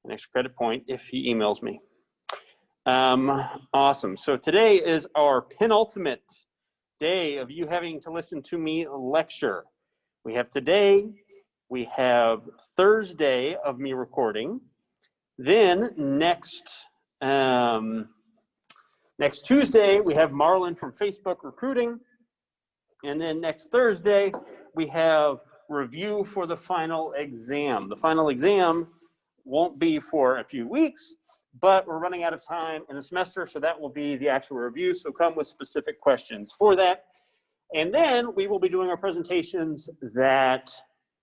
an extra credit point if he emails me. Awesome. So today is our penultimate day of you having to listen to me lecture. We have today, we have Thursday of me recording. Then next Tuesday, we have Marlon from Facebook Recruiting. And then next Thursday, we have review for the final exam. The final exam won't be for a few weeks, but we're running out of time in the semester, so that will be the actual review. So come with specific questions for that. And then we will be doing our presentations that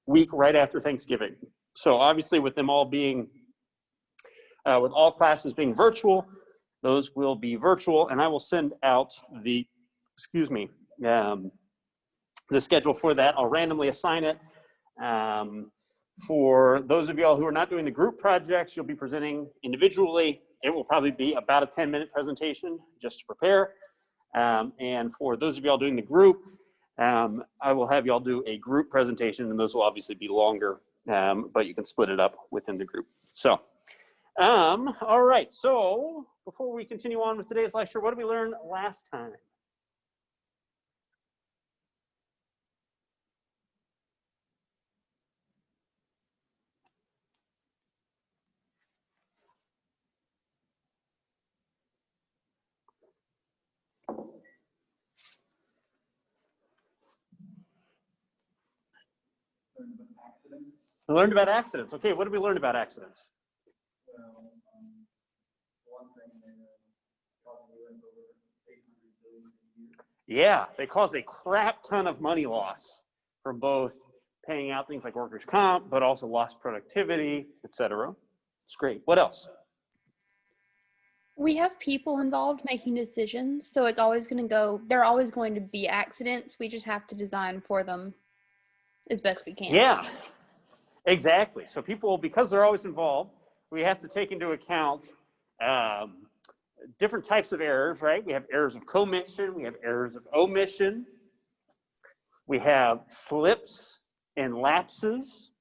week right after Thanksgiving. So obviously with them all being, with all classes being virtual, those will be virtual, and I will send out the, the schedule for that. I'll randomly assign it. For those of y'all who are not doing the group projects, you'll be presenting individually. It will probably be about a 10-minute presentation just to prepare. And for those of y'all doing the group, I will have y'all do a group presentation, and those will obviously be longer, but you can split it up within the group. So, all right. So before we continue on with today's lecture, what did we learn last time? We learned about accidents. Okay, what did we learn about accidents? Yeah, they cause a crap ton of money loss from both paying out things like workers' comp, but also lost productivity, etc. It's great. What else? We have people involved making decisions, so it's always going to go, there are always going to be accidents. We just have to design for them as best we can. Yeah, exactly. So people, because they're always involved, we have to take into account different types of errors, right? We have errors of commission, we have errors of omission, we have slips and lapses.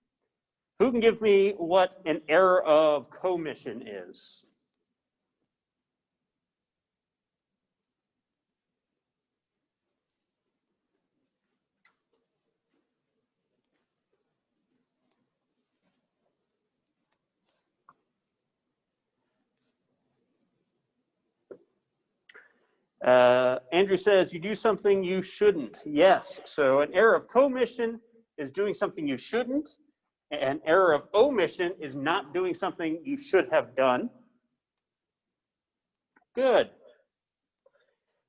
Who can give me what an error of commission is? Andrew says, you do something you shouldn't. Yes, so an error of commission is doing something you shouldn't. An error of omission is not doing something you should have done. Good.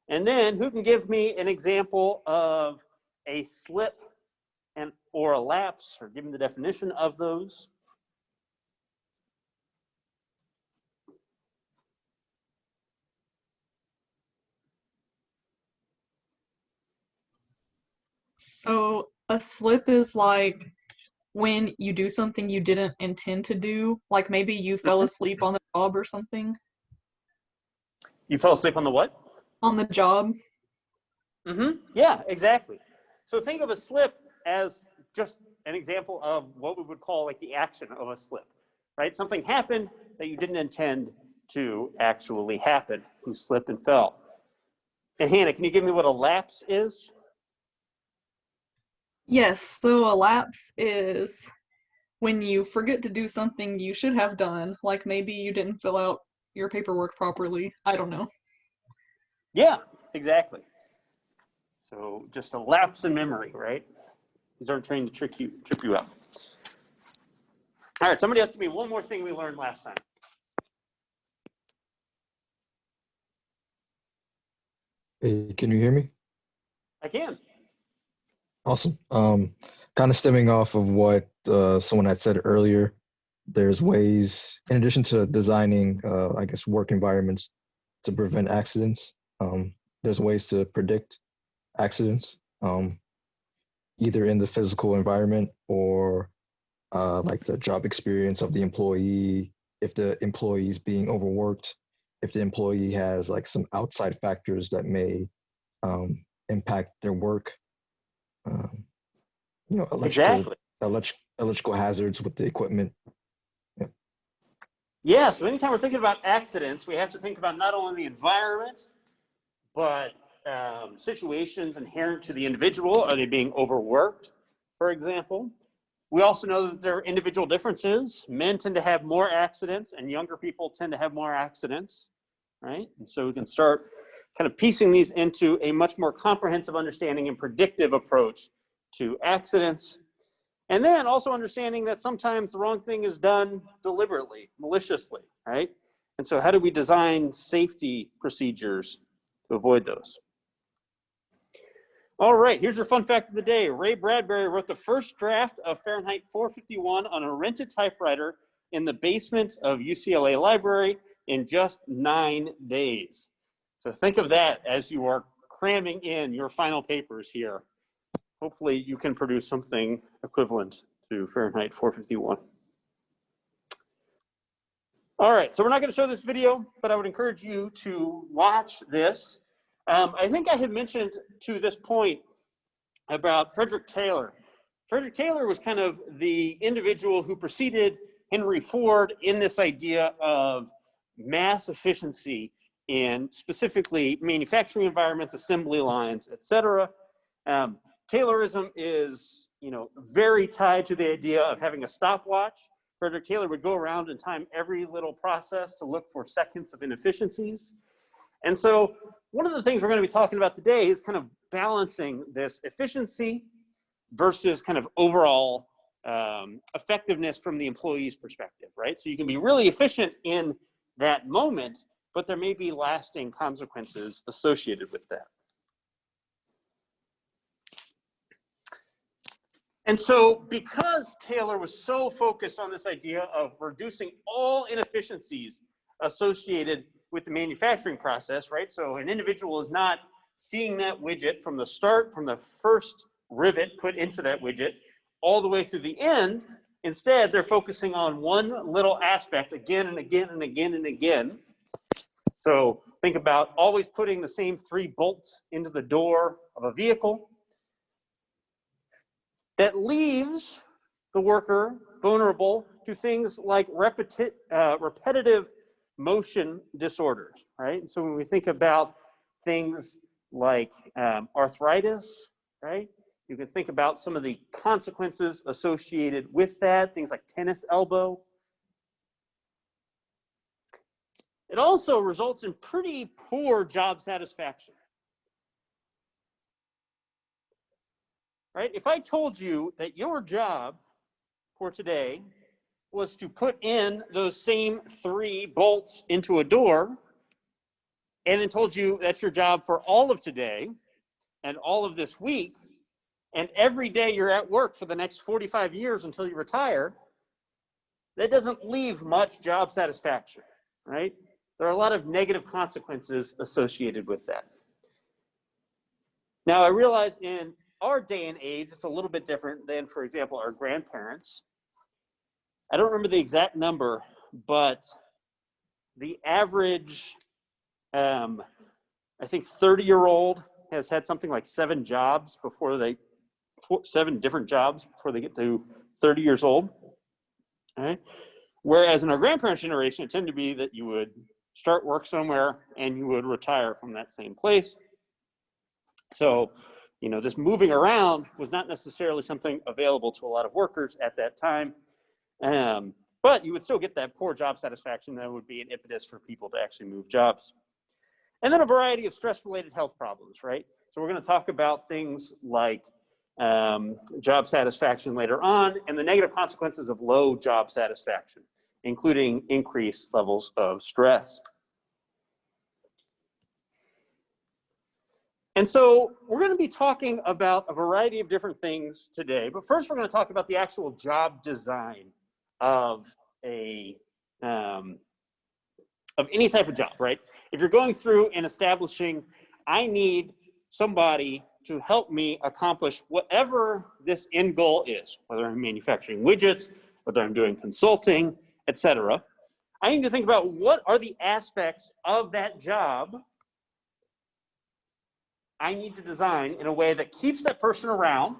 And then who can give me an example of a slip or a lapse, or give me the definition of those? So a slip is like when you do something you didn't intend to do, like maybe you fell asleep on the job or something. You fell asleep on the what? On the job. Yeah, exactly. So think of a slip as just an example of what we would call like the action of a slip, right? Something happened that you didn't intend to actually happen. You slipped and fell. And Hannah, can you give me what a lapse is? Yes, so a lapse is when you forget to do something you should have done, like maybe you didn't fill out your paperwork properly. I don't know. Yeah, exactly. So just a lapse in memory, right? These aren't trying to trip you up. All right, somebody else give me one more thing we learned last time. Hey, can you hear me? I can. Awesome. Kind of stemming off of what someone had said earlier, there's ways, in addition to designing, I guess, work environments to prevent accidents, there's ways to predict accidents, either in the physical environment or like the job experience of the employee, if the employee is being overworked, if the employee has like some outside factors that may impact their work. Electrical hazards with the equipment. Yeah. Yeah, so anytime we're thinking about accidents, we have to think about not only the environment, but situations inherent to the individual. Are they being overworked, for example? We also know that there are individual differences. Men tend to have more accidents and younger people tend to have more accidents, right? And so we can start kind of piecing these into a much more comprehensive understanding and predictive approach to accidents. And then also understanding that sometimes the wrong thing is done deliberately, maliciously, right? And so how do we design safety procedures to avoid those? All right, here's your fun fact of the day. Ray Bradbury wrote the first draft of Fahrenheit 451 on a rented typewriter in the basement of UCLA Library in just 9 days. So think of that as you are cramming in your final papers here. Hopefully you can produce something equivalent to Fahrenheit 451. All right, so we're not going to show this video, but I would encourage you to watch this. I think I had mentioned to this point about Frederick Taylor. Frederick Taylor was kind of the individual who preceded Henry Ford in this idea of mass efficiency in specifically manufacturing environments, assembly lines, etc. Taylorism is, very tied to the idea of having a stopwatch. Frederick Taylor would go around and time every little process to look for seconds of inefficiencies. And so one of the things we're going to be talking about today is kind of balancing this efficiency versus kind of overall effectiveness from the employee's perspective, right? So you can be really efficient in that moment, but there may be lasting consequences associated with that. And so because Taylor was so focused on this idea of reducing all inefficiencies associated with the manufacturing process, right? So an individual is not seeing that widget from the start, from the first rivet put into that widget, all the way through the end. Instead, they're focusing on one little aspect again and again and again and again. So think about always putting the same 3 bolts into the door of a vehicle. That leaves the worker vulnerable to things like repetitive motion disorders, right? And so when we think about things like arthritis, right? You can think about some of the consequences associated with that, things like tennis elbow. It also results in pretty poor job satisfaction. Right? If I told you that your job for today was to put in those same 3 bolts into a door, and then told you that's your job for all of today and all of this week, and every day you're at work for the next 45 years until you retire, that doesn't leave much job satisfaction, right? There are a lot of negative consequences associated with that. Now, I realize in our day and age, it's a little bit different than, for example, our grandparents. I don't remember the exact number, but the average, I think 30-year-old has had something like 7 jobs before 7 different jobs before they get to 30 years old. All right? Whereas in our grandparents' generation, it tended to be that you would start work somewhere and you would retire from that same place. So, this moving around was not necessarily something available to a lot of workers at that time. But you would still get that poor job satisfaction that would be an impetus for people to actually move jobs. And then a variety of stress-related health problems, right? So we're going to talk about things like job satisfaction later on and the negative consequences of low job satisfaction, including increased levels of stress. And so we're going to be talking about a variety of different things today, but first we're going to talk about the actual job design of any type of job, right? If you're going through and establishing, I need somebody to help me accomplish whatever this end goal is, whether I'm manufacturing widgets, whether I'm doing consulting, etc. I need to think about what are the aspects of that job I need to design in a way that keeps that person around,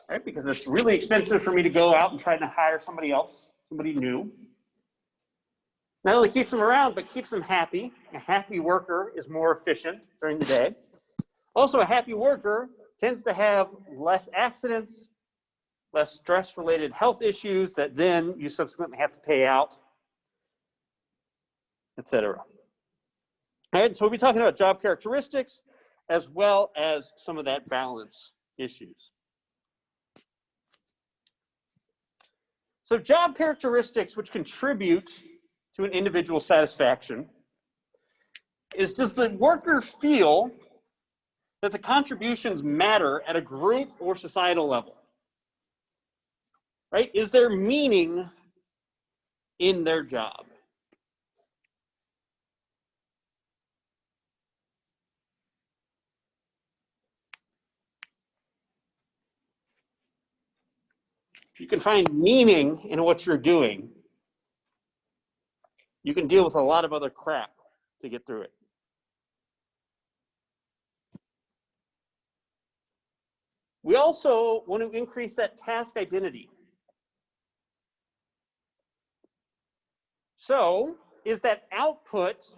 right? Because it's really expensive for me to go out and try to hire somebody else, somebody new. Not only keeps them around, but keeps them happy. A happy worker is more efficient during the day. Also, a happy worker tends to have less accidents, less stress-related health issues that then you subsequently have to pay out, etc. All right, so we'll be talking about job characteristics as well as some of that balance issues. So job characteristics which contribute to an individual's satisfaction is, does the worker feel that the contributions matter at a group or societal level? Right? Is there meaning in their job? If you can find meaning in what you're doing, you can deal with a lot of other crap to get through it. We also want to increase that task identity. So, is that output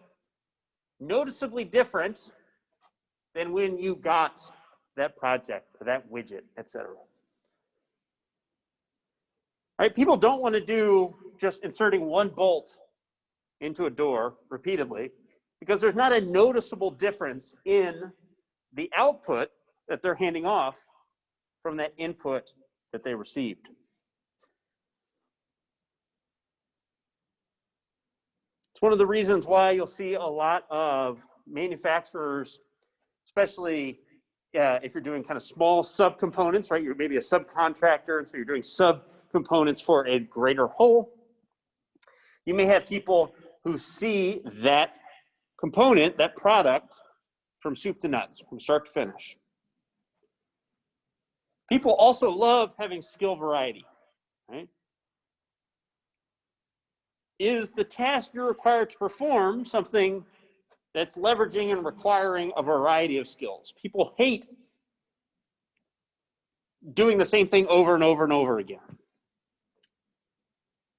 noticeably different than when you got that project or that widget, etc.? Right? People don't want to do just inserting one bolt into a door repeatedly because there's not a noticeable difference in the output that they're handing off from that input that they received. It's one of the reasons why you'll see a lot of manufacturers, especially if you're doing kind of small subcomponents, right? You're maybe a subcontractor, and so you're doing subcomponents for a greater whole. You may have people who see that component, that product, from soup to nuts, from start to finish. People also love having skill variety, right? Is the task you're required to perform something that's leveraging and requiring a variety of skills? People hate doing the same thing over and over and over again,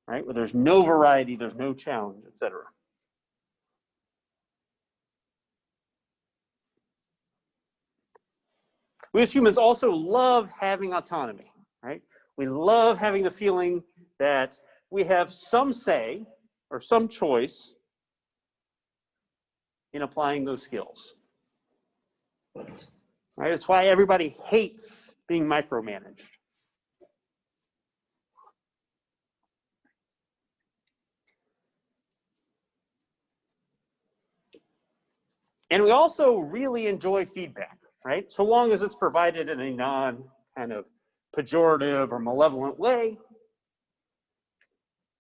right? Where there's no variety, there's no challenge, etc. We as humans also love having autonomy, right? We love having the feeling that we have some say or some choice in applying those skills. Right? It's why everybody hates being micromanaged. And we also really enjoy feedback, right? So long as it's provided in a non kind of pejorative or malevolent way.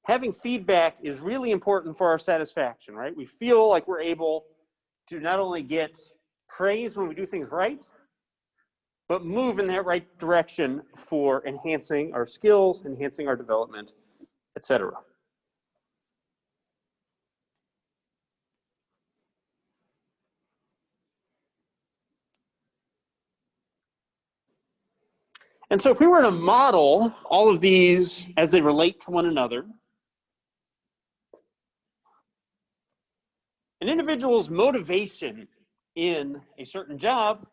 Having feedback is really important for our satisfaction, right? We feel like we're able to not only get praise when we do things right, but move in that right direction for enhancing our skills, enhancing our development, etc. And so if we were to model all of these as they relate to one another, an individual's motivation in a certain job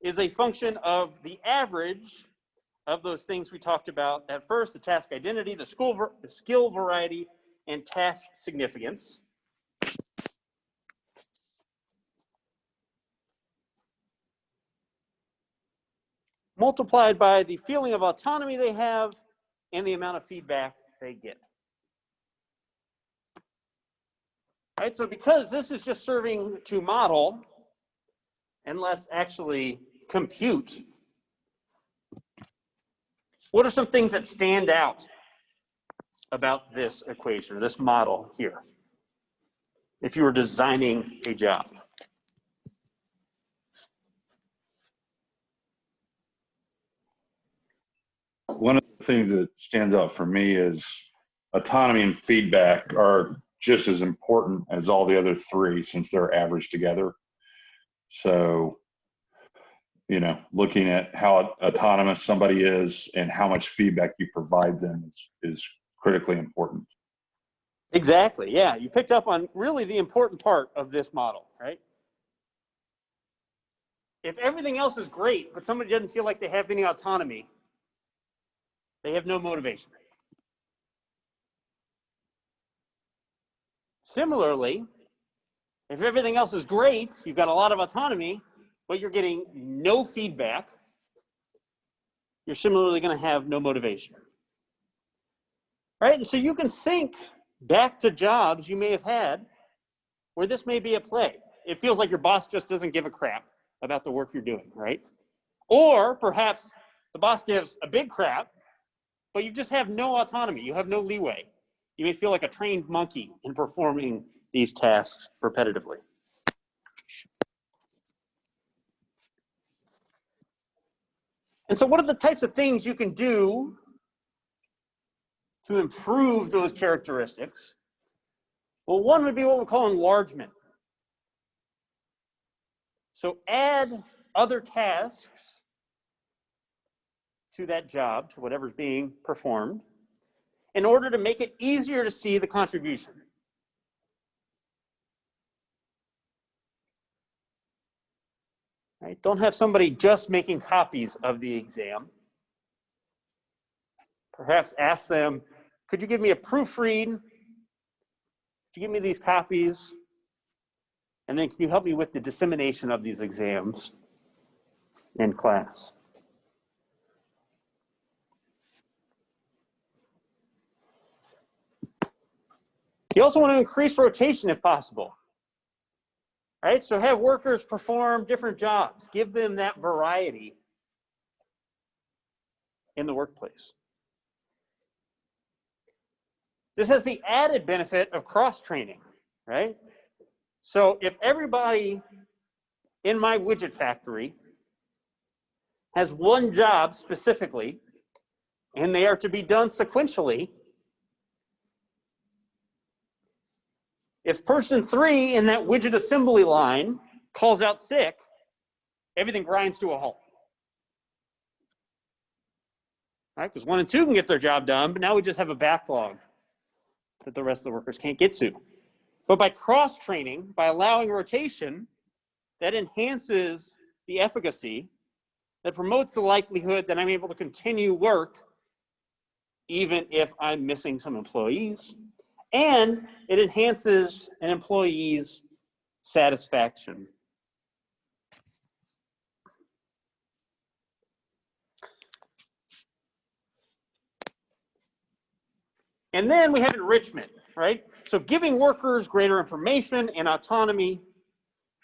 is a function of the average of those things we talked about at first: the task identity, the skill variety, and task significance. Multiplied by the feeling of autonomy they have and the amount of feedback they get. Right, so because this is just serving to model and less actually compute, what are some things that stand out about this equation, or this model here, if you were designing a job? One of the things that stands out for me is autonomy and feedback are just as important as all the other three, since they're averaged together. So, you know, looking at how autonomous somebody is and how much feedback you provide them is critically important. Exactly, yeah. You picked up on really the important part of this model, right? If everything else is great, but somebody doesn't feel like they have any autonomy, they have no motivation. Similarly, if everything else is great, you've got a lot of autonomy, but you're getting no feedback, you're similarly going to have no motivation. Right? And so you can think back to jobs you may have had where this may be at play. It feels like your boss just doesn't give a crap about the work you're doing, right? Or perhaps the boss gives a big crap, but you just have no autonomy. You have no leeway. You may feel like a trained monkey in performing these tasks repetitively. And so what are the types of things you can do to improve those characteristics? Well, one would be what we call enlargement. So add other tasks to that job, to whatever's being performed, in order to make it easier to see the contribution. Right? Don't have somebody just making copies of the exam. Perhaps ask them, could you give me a proofread? Could you give me these copies? And then can you help me with the dissemination of these exams in class? You also want to increase rotation if possible. Right? So have workers perform different jobs. Give them that variety in the workplace. This has the added benefit of cross-training, right? So if everybody in my widget factory has one job specifically, and they are to be done sequentially, if person 3 in that widget assembly line calls out sick, everything grinds to a halt. Right? Because 1 and 2 can get their job done, but now we just have a backlog that the rest of the workers can't get to. But by cross-training, by allowing rotation, that enhances the efficacy, that promotes the likelihood that I'm able to continue work even if I'm missing some employees, and it enhances an employee's satisfaction. And then we have enrichment, right? So giving workers greater information and autonomy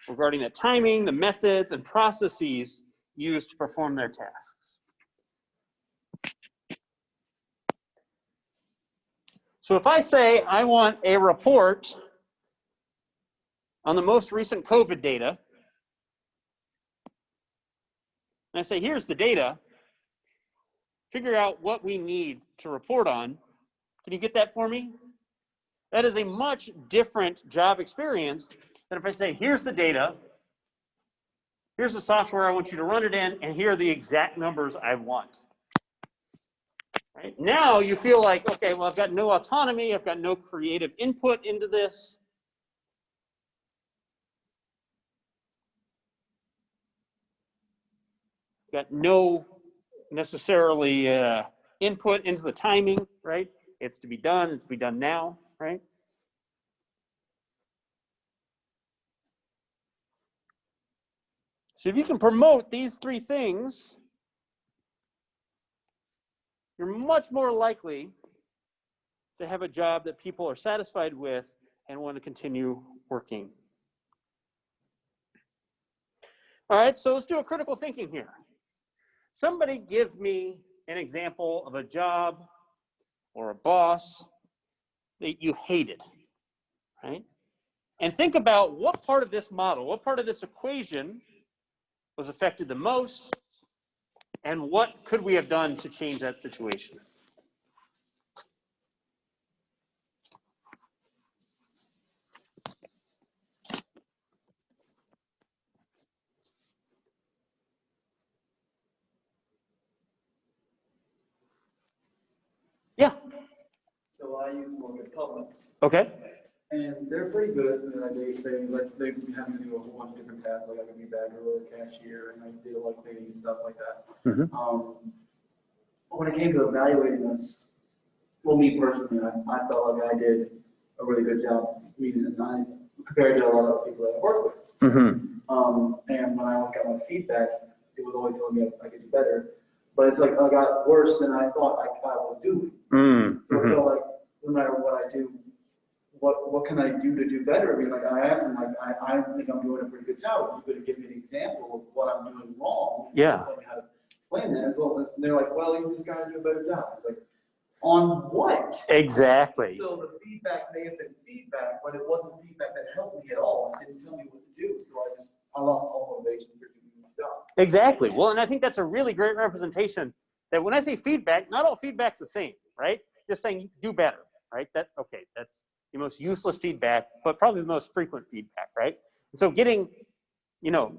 regarding the timing, the methods, and processes used to perform their tasks. So if I say I want a report on the most recent COVID data, and I say, here's the data, figure out what we need to report on. Can you get that for me? That is a much different job experience than if I say, here's the data, here's the software I want you to run it in, and here are the exact numbers I want. Right? Now you feel like, okay, well, I've got no autonomy, I've got no creative input into this. Got no necessarily input into the timing, right? It's to be done, it's to be done now, right? So if you can promote these 3 things, you're much more likely to have a job that people are satisfied with and want to continue working. All right, so let's do a critical thinking here. Somebody give me an example of a job or a boss that you hated, right? And think about what part of this model, what part of this equation was affected the most, and what could we have done to change that situation? Yeah. So I used to work at Publix, Okay. and they're pretty good. And I did things like they have me do a whole bunch of different tasks, like I could be bagger or cashier, and I did a lot of cleaning and stuff like that. But when it came to evaluating us, well, me personally, I felt like I did a really good job meeting the nine compared to a lot of people that I work with. And when I got my feedback, it was always telling me I could do better. But it's like I got worse than I thought I was doing. So I felt like no matter what I do, what can I do to do better? I mean, like I asked him, like I think I'm doing a pretty good job. You could give me an example of what I'm doing wrong. Yeah. Tell me how to explain that as well. And they're like, well, you just got to do a better job. It's like, on what? Exactly. So the feedback may have been feedback, but it wasn't feedback that helped me at all. It didn't tell me what to do. So I lost all motivation for doing my job. Exactly. Well, and I think that's a really great representation that when I say feedback, not all feedback's the same, right? Just saying do better, right? That's the most useless feedback, but probably the most frequent feedback, right? And so getting,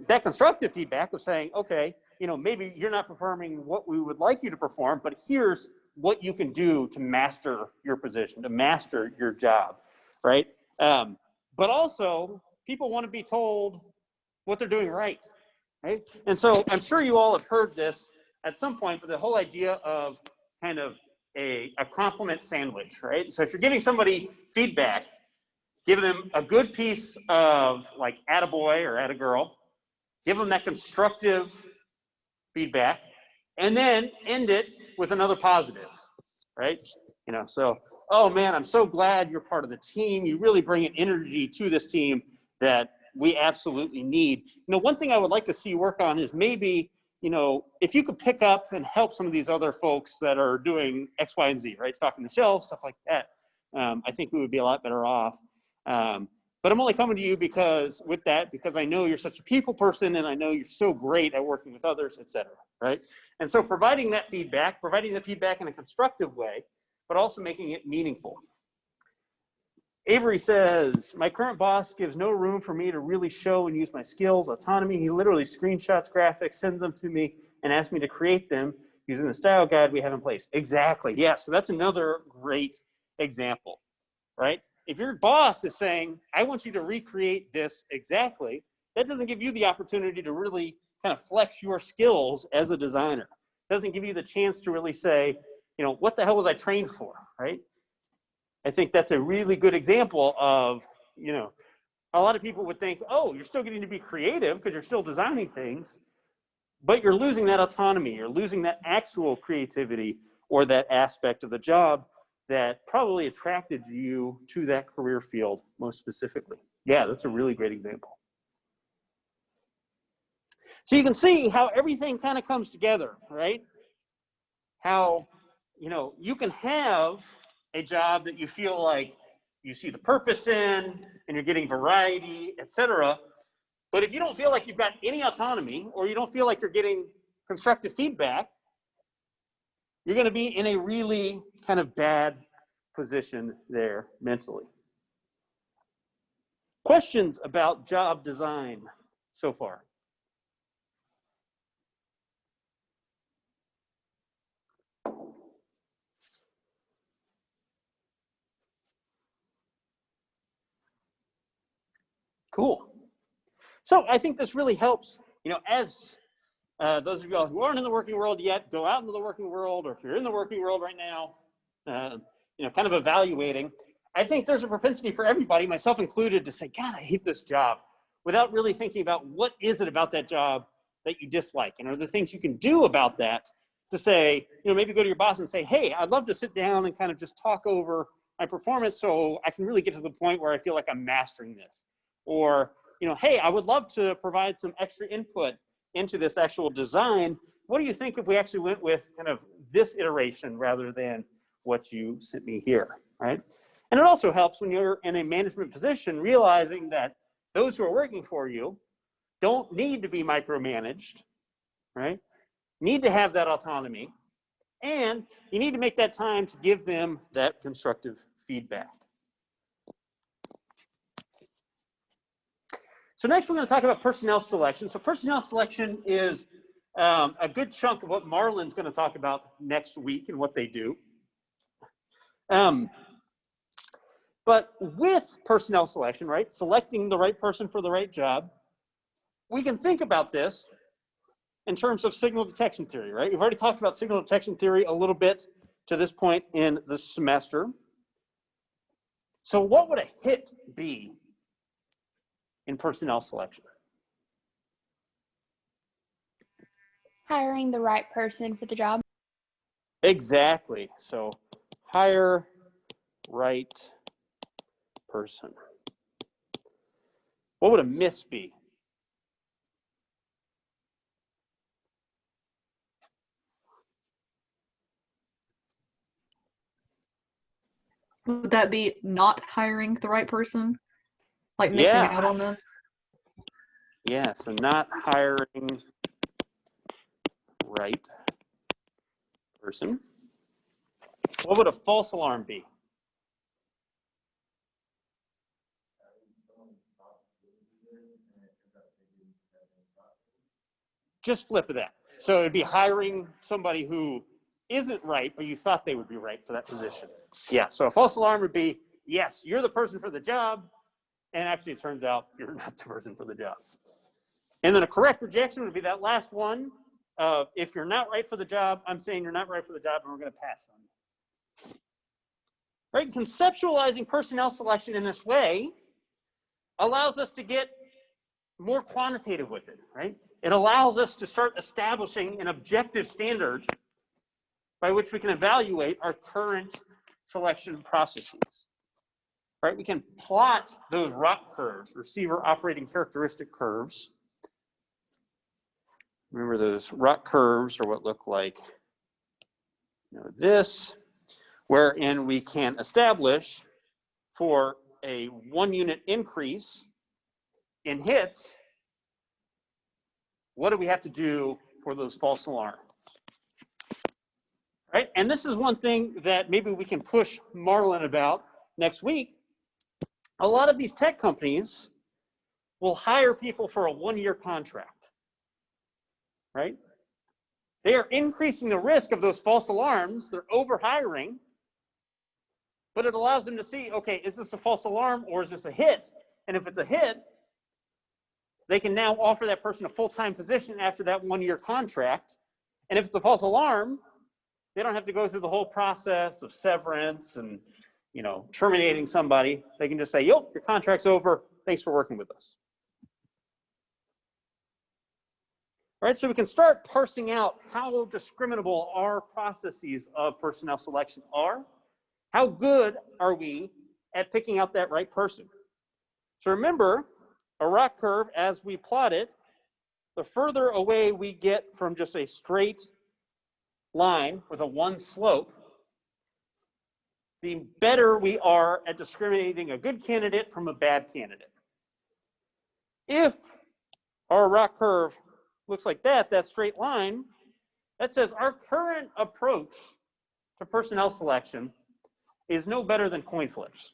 that constructive feedback of saying, okay, maybe you're not performing what we would like you to perform, but here's what you can do to master your position, to master your job, right? But also, people want to be told what they're doing right? And so I'm sure you all have heard this at some point, but the whole idea of kind of a compliment sandwich, right? So if you're giving somebody feedback, give them a good piece of like attaboy or attagirl, give them that constructive feedback, and then end it with another positive, right? So, oh man, I'm so glad you're part of the team. You really bring an energy to this team that we absolutely need. One thing I would like to see you work on is maybe, if you could pick up and help some of these other folks that are doing X, Y, and Z, right? Stocking the shelves, stuff like that. I think we would be a lot better off. But I'm only coming to you because I know you're such a people person and I know you're so great at working with others, et cetera, right? And so providing the feedback in a constructive way, but also making it meaningful. Avery says, my current boss gives no room for me to really show and use my skills, autonomy. He literally screenshots graphics, sends them to me, and asks me to create them using the style guide we have in place. Exactly, yeah, so that's another great example, right? If your boss is saying, I want you to recreate this exactly, that doesn't give you the opportunity to really kind of flex your skills as a designer. It doesn't give you the chance to really say, what the hell was I trained for, right? I think that's a really good example of, a lot of people would think, oh, you're still getting to be creative because you're still designing things, but you're losing that autonomy. You're losing that actual creativity or that aspect of the job that probably attracted you to that career field most specifically. Yeah, that's a really great example. So you can see how everything kind of comes together, right? How, you can have a job that you feel like you see the purpose in and you're getting variety, et cetera. But if you don't feel like you've got any autonomy or you don't feel like you're getting constructive feedback, you're going to be in a really kind of bad position there mentally. Questions about job design so far? Cool. So I think this really helps, as those of y'all who aren't in the working world yet, go out into the working world, or if you're in the working world right now, kind of evaluating. I think there's a propensity for everybody, myself included, to say, God, I hate this job, without really thinking about what is it about that job that you dislike, and are there things you can do about that to say, maybe go to your boss and say, hey, I'd love to sit down and kind of just talk over my performance so I can really get to the point where I feel like I'm mastering this. Or, hey, I would love to provide some extra input into this actual design. What do you think if we actually went with kind of this iteration rather than what you sent me here, right? And it also helps when you're in a management position, realizing that those who are working for you don't need to be micromanaged, right? Need to have that autonomy, and you need to make that time to give them that constructive feedback. So next we're going to talk about personnel selection. So personnel selection is a good chunk of what Marlon's going to talk about next week and what they do. But with personnel selection, right, selecting the right person for the right job, we can think about this in terms of signal detection theory, right? We've already talked about signal detection theory a little bit to this point in the semester. So what would a hit be in personnel selection? Hiring the right person for the job. Exactly. So hire right person. What would a miss be? Would that be not hiring the right person? Like missing out on them? Yeah, so not hiring right person. What would a false alarm be? Just flip of that. So it'd be hiring somebody who isn't right, but you thought they would be right for that position. Yeah, so a false alarm would be, yes, you're the person for the job, and actually it turns out you're not the person for the job. And then a correct rejection would be that last one. If you're not right for the job, I'm saying you're not right for the job, and we're going to pass on you. Right? Conceptualizing personnel selection in this way allows us to get more quantitative with it, right? It allows us to start establishing an objective standard by which we can evaluate our current selection processes, right? We can plot those ROC curves, receiver operating characteristic curves. Remember, those ROC curves are what look like this, wherein we can establish for a 1 unit increase in hits, what do we have to do for those false alarms? Right? And this is one thing that maybe we can push Marlon about next week. A lot of these tech companies will hire people for a 1-year contract, right? They are increasing the risk of those false alarms. They're overhiring, but it allows them to see, okay, is this a false alarm or is this a hit? And if it's a hit, they can now offer that person a full-time position after that 1-year contract. And if it's a false alarm, they don't have to go through the whole process of severance and, terminating somebody. They can just say, yo, your contract's over. Thanks for working with us. All right, so we can start parsing out how discriminable our processes of personnel selection are. How good are we at picking out that right person? So remember, a ROC curve, as we plot it, the further away we get from just a straight line with a 1 slope, the better we are at discriminating a good candidate from a bad candidate. If our ROC curve looks like that straight line, that says our current approach to personnel selection is no better than coin flips.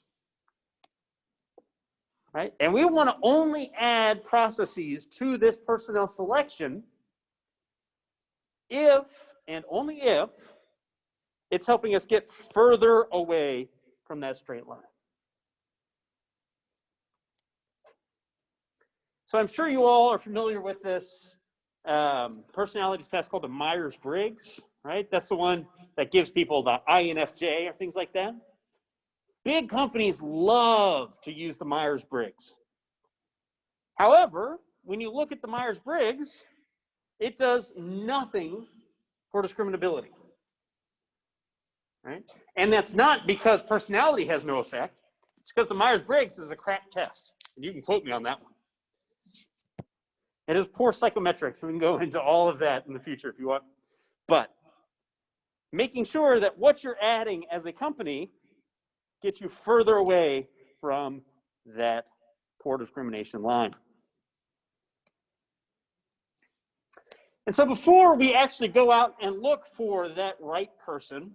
Right? And we want to only add processes to this personnel selection if, and only if, it's helping us get further away from that straight line. So I'm sure you all are familiar with this personality test called the Myers-Briggs, right? That's the one that gives people the INFJ or things like that. Big companies love to use the Myers-Briggs. However, when you look at the Myers-Briggs, it does nothing for discriminability, right? And that's not because personality has no effect. It's because the Myers-Briggs is a crap test. And you can quote me on that one. It is poor psychometrics. We can go into all of that in the future if you want. But making sure that what you're adding as a company gets you further away from that poor discrimination line. And so before we actually go out and look for that right person,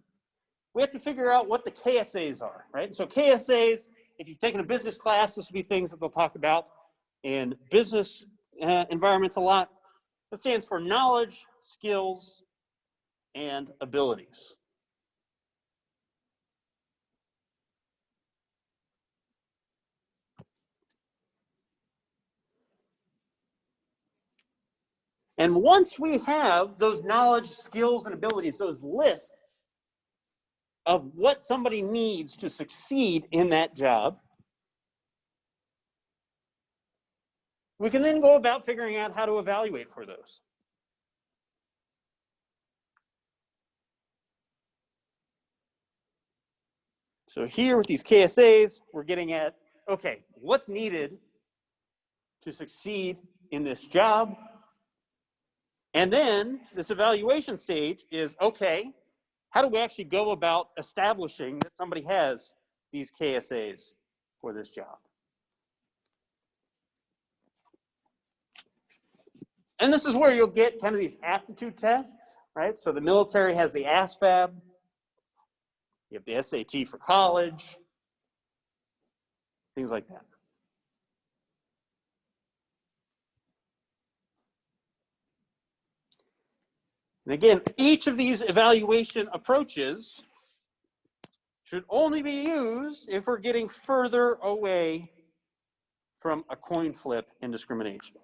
we have to figure out what the KSAs are, right? So KSAs, if you've taken a business class, this will be things that they'll talk about in business environments a lot. It stands for knowledge, skills, and abilities. And once we have those knowledge, skills, and abilities, those lists of what somebody needs to succeed in that job, we can then go about figuring out how to evaluate for those. So here with these KSAs, we're getting at, okay, what's needed to succeed in this job? And then this evaluation stage is, okay, how do we actually go about establishing that somebody has these KSAs for this job? And this is where you'll get kind of these aptitude tests, right? So the military has the ASVAB. You have the SAT for college, things like that. And again, each of these evaluation approaches should only be used if we're getting further away from a coin flip and discrimination.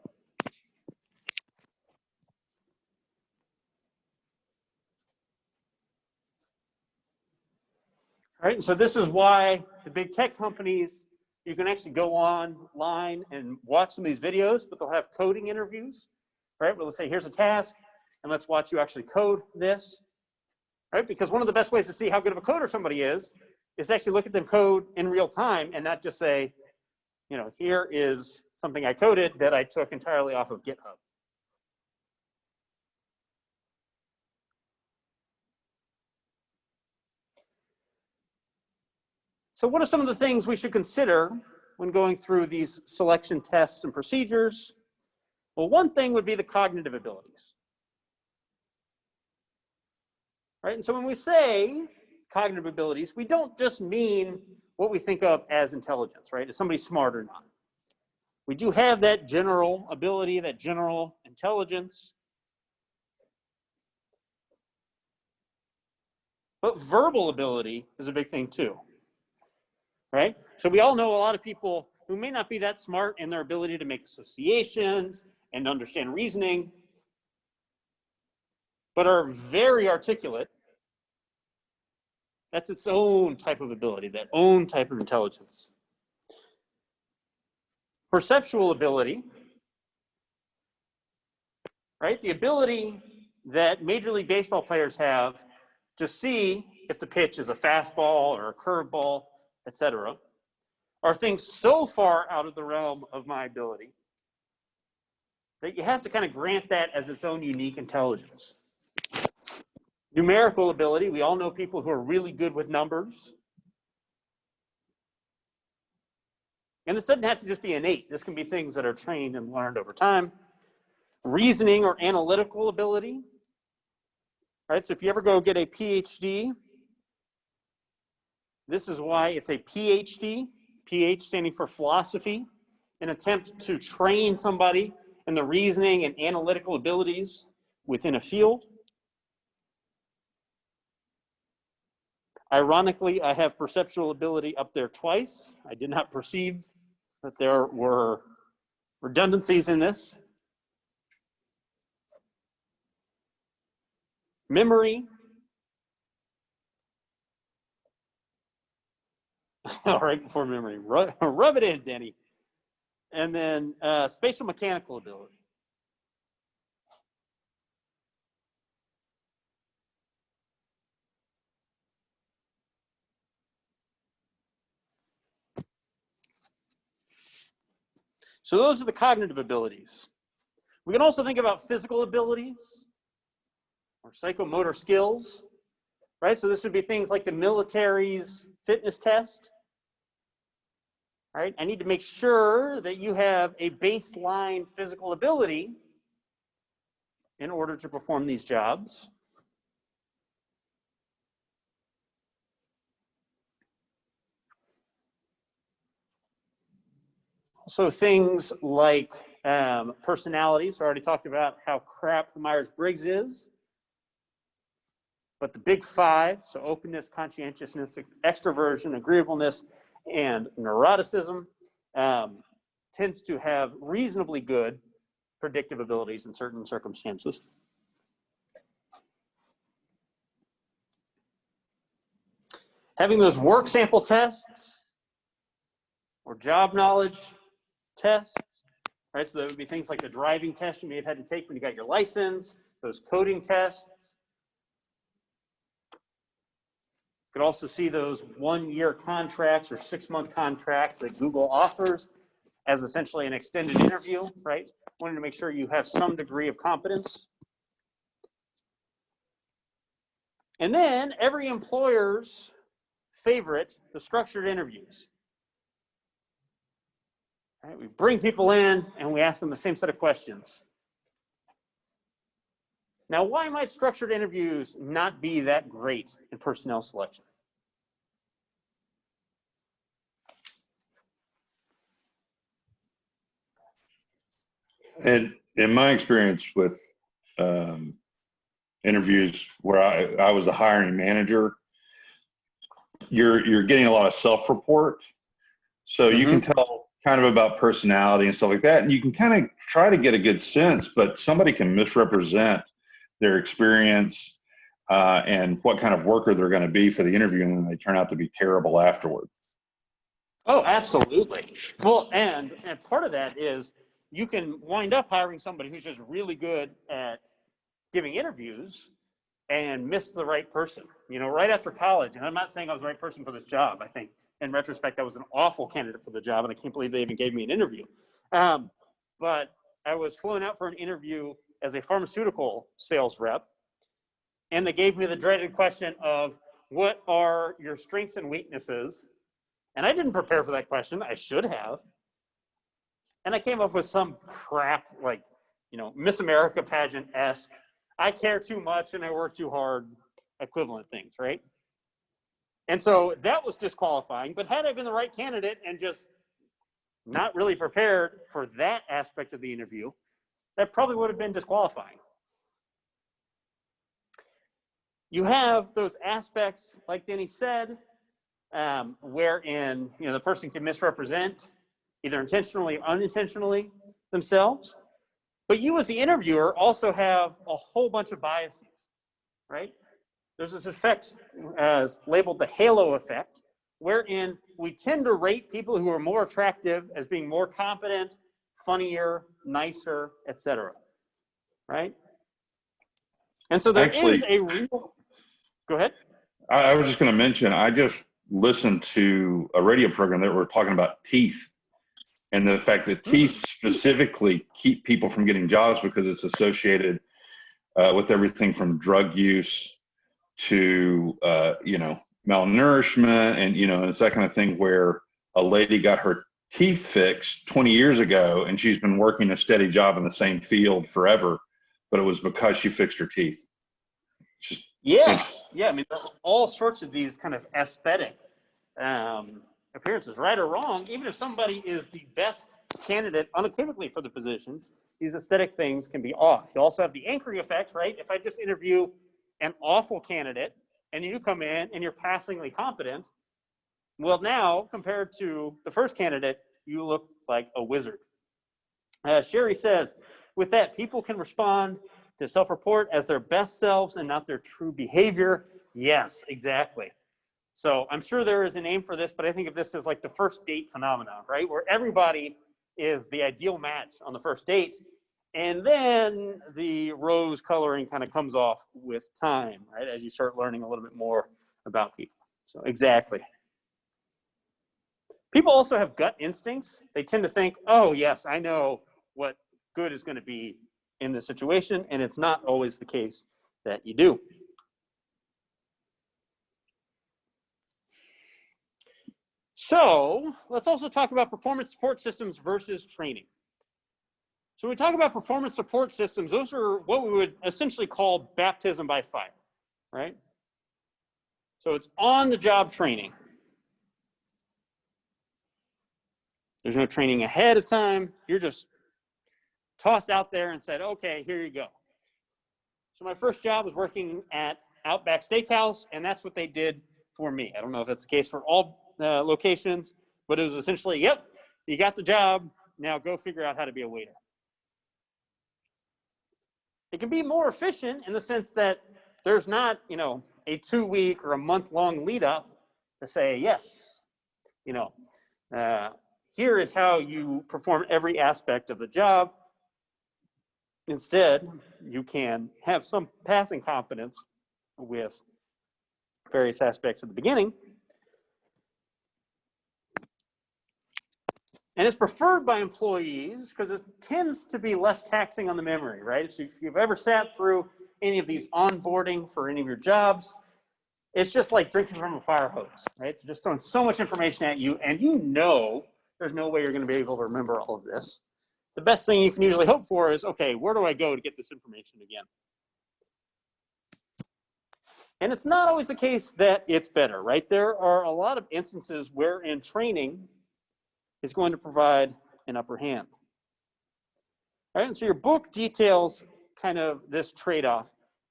All right, and so this is why the big tech companies, you can actually go online and watch some of these videos, but they'll have coding interviews, right? Where they'll say, here's a task, and let's watch you actually code this, right? Because one of the best ways to see how good of a coder somebody is to actually look at them code in real time and not just say, you know, here is something I coded that I took entirely off of GitHub. So what are some of the things we should consider when going through these selection tests and procedures? Well, one thing would be the cognitive abilities. Right? And so when we say cognitive abilities, we don't just mean what we think of as intelligence, right? Is somebody smart or not? We do have that general ability, that general intelligence. But verbal ability is a big thing too, right? So we all know a lot of people who may not be that smart in their ability to make associations and understand reasoning, but are very articulate. That's its own type of ability, that own type of intelligence. Perceptual ability, right? The ability that Major League Baseball players have to see if the pitch is a fastball or a curveball, etc., are things so far out of the realm of my ability that you have to kind of grant that as its own unique intelligence. Numerical ability, we all know people who are really good with numbers. And this doesn't have to just be innate. This can be things that are trained and learned over time. Reasoning or analytical ability. Right? So if you ever go get a PhD, this is why it's a PhD, PH standing for philosophy, an attempt to train somebody in the reasoning and analytical abilities within a field. Ironically, I have perceptual ability up there twice. I did not perceive that there were redundancies in this. Memory. All right, before memory. Rub it in, Danny. And then spatial mechanical ability. So those are the cognitive abilities. We can also think about physical abilities or psychomotor skills, right? So this would be things like the military's fitness test, right? I need to make sure that you have a baseline physical ability in order to perform these jobs. So things like personalities. I already talked about how crap the Myers-Briggs is. But the big five, so openness, conscientiousness, extroversion, agreeableness, and neuroticism, tends to have reasonably good predictive abilities in certain circumstances. Having those work sample tests or job knowledge tests, right? So that would be things like the driving test you may have had to take when you got your license, those coding tests. You could also see those 1-year contracts or 6-month contracts that Google offers as essentially an extended interview, right? Wanting to make sure you have some degree of competence. And then every employer's favorite, the structured interviews. Right? We bring people in and we ask them the same set of questions. Now, why might structured interviews not be that great in personnel selection? And in my experience with interviews where I was a hiring manager, you're getting a lot of self-report. So you can tell kind of about personality and stuff like that. And you can kind of try to get a good sense, but somebody can misrepresent their experience and what kind of worker they're going to be for the interview, and then they turn out to be terrible afterward. Oh, absolutely. Well, and part of that is you can wind up hiring somebody who's just really good at giving interviews and miss the right person. You know, right after college, and I'm not saying I was the right person for this job. I think in retrospect, I was an awful candidate for the job, and I can't believe they even gave me an interview. But I was flown out for an interview as a pharmaceutical sales rep, and they gave me the dreaded question of, what are your strengths and weaknesses? And I didn't prepare for that question. I should have. And I came up with some crap like, you know, Miss America pageant-esque, I care too much and I work too hard, equivalent things, right? And so that was disqualifying. But had I been the right candidate and just not really prepared for that aspect of the interview, that probably would have been disqualifying. You have those aspects, like Denny said, wherein, you know, the person can misrepresent either intentionally or unintentionally themselves. But you as the interviewer also have a whole bunch of biases, right? There's this effect as labeled the halo effect, wherein we tend to rate people who are more attractive as being more competent, funnier, nicer, etc. Right? And so there is a real, go ahead. I was just going to mention, I just listened to a radio program that were talking about teeth and the fact that teeth specifically keep people from getting jobs because it's associated with everything from drug use to, you know, malnourishment. And, you know, it's that kind of thing where a lady got her teeth fixed 20 years ago and she's been working a steady job in the same field forever, but it was because she fixed her teeth. It's just, yeah. I mean, there's all sorts of these kind of aesthetic appearances, right or wrong. Even if somebody is the best candidate unequivocally for the position, these aesthetic things can be off. You also have the anchoring effect, right? If I just interview an awful candidate and you come in and you're passingly competent, well, now compared to the first candidate, you look like a wizard. Sherry says, with that, people can respond to self-report as their best selves and not their true behavior. Yes, exactly. So I'm sure there is a name for this, but I think of this as like the first date phenomenon, right? Where everybody is the ideal match on the first date. And then the rose coloring kind of comes off with time, right? As you start learning a little bit more about people. So exactly. People also have gut instincts. They tend to think, oh, yes, I know what good is going to be in this situation. And it's not always the case that you do. So let's also talk about performance support systems versus training. So when we talk about performance support systems, those are what we would essentially call baptism by fire, right? So it's on-the-job training. There's no training ahead of time. You're just tossed out there and said, okay, here you go. So my first job was working at Outback Steakhouse, and that's what they did for me. I don't know if that's the case for all locations, but it was essentially, yep, you got the job, now go figure out how to be a waiter. It can be more efficient in the sense that there's not, you know, a 2-week or a month-long lead up to say, yes, you know, here is how you perform every aspect of the job. Instead, you can have some passing competence with various aspects at the beginning. And it's preferred by employees because it tends to be less taxing on the memory, right? So if you've ever sat through any of these onboarding for any of your jobs, it's just like drinking from a fire hose, right? It's just throwing so much information at you, and you know there's no way you're going to be able to remember all of this. The best thing you can usually hope for is, okay, where do I go to get this information again? And it's not always the case that it's better, right? There are a lot of instances wherein training is going to provide an upper hand. All right, and so your book details kind of this trade-off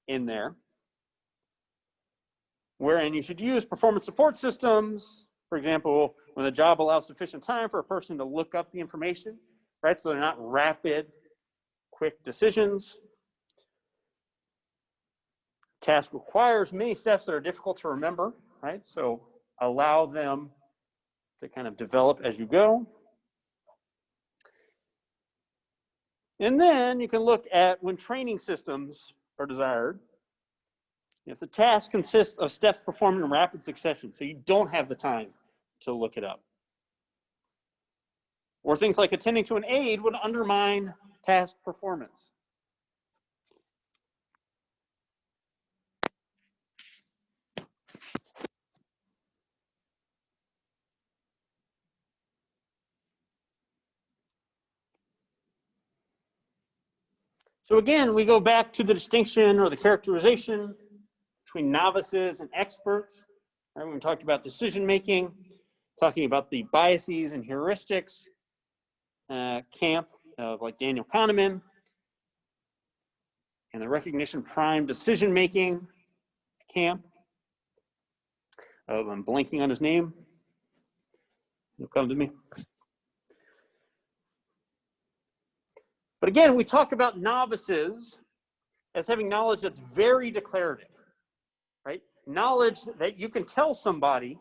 in there, wherein you should use performance support systems, for example, when the job allows sufficient time for a person to look up the information, right? So they're not rapid, quick decisions. Task requires many steps that are difficult to remember, right? So allow them to kind of develop as you go. And then you can look at when training systems are desired. If the task consists of steps performed in rapid succession, so you don't have the time to look it up. Or things like attending to an aide would undermine task performance. So again, we go back to the distinction or the characterization between novices and experts. Right, we talked about decision making, talking about the biases and heuristics camp of like Daniel Kahneman, and the recognition prime decision making camp of, I'm blanking on his name. It'll come to me. But again, we talk about novices as having knowledge that's very declarative, right? Knowledge that you can tell somebody